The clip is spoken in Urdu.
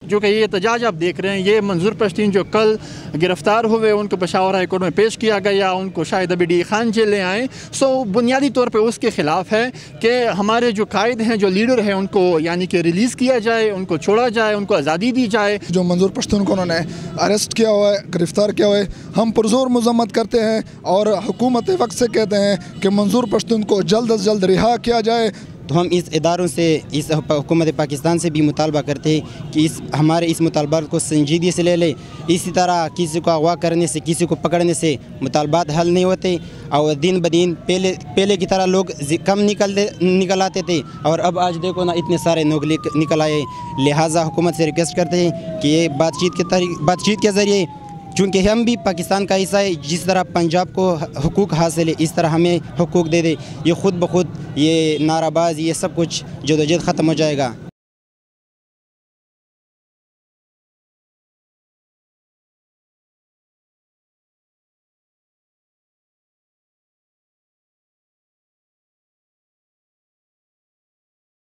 جو کہ یہ احتجاج آپ دیکھ رہے ہیں، یہ منظور پشتین جو کل گرفتار ہوئے ان کو پشاور ہائی کورٹ میں پیش کیا گیا، ان کو شاہد ابھی ڈی خان جیل لے آئیں، بنیادی طور پہ اس کے خلاف ہے کہ ہمارے جو قائد ہیں، جو لیڈر ہیں، ان کو یعنی کہ ریلیز کیا جائے، ان کو چھوڑا جائے، ان کو آزادی دی جائے۔ جو منظور پشتون کو انہوں نے اریسٹ کیا ہوا ہے، گرفتار کیا ہوا ہے، ہم پرزور مذمت کرتے ہیں اور حکومت وقت سے کہتے ہیں کہ منظور پشتون کو جلد از جلد رہا کیا جائے۔ تو ہم اس اداروں سے، اس حکومت پاکستان سے بھی مطالبہ کرتے ہیں کہ ہمارے اس مطالبات کو سنجیدگی سے لے لے۔ اسی طرح کسی کو اغوا کرنے سے، کسی کو پکڑنے سے مطالبات حل نہیں ہوتے، اور دن بدن پہلے کی طرح لوگ کم نکل آتے تھے، اور اب آج دیکھو نا اتنے سارے لوگ نکل آئے۔ لہٰذا حکومت سے ریکویسٹ کرتے ہیں کہ یہ بات چیت کے ذریعے، چونکہ ہم بھی پاکستان کا حصہ ہے، جس طرح پنجاب کو حقوق حاصل ہے اس طرح ہمیں حقوق دے دے۔ یہ خود بخود یہ نعرہ باز، یہ سب کچھ جدوجہد ختم ہو جائے گا۔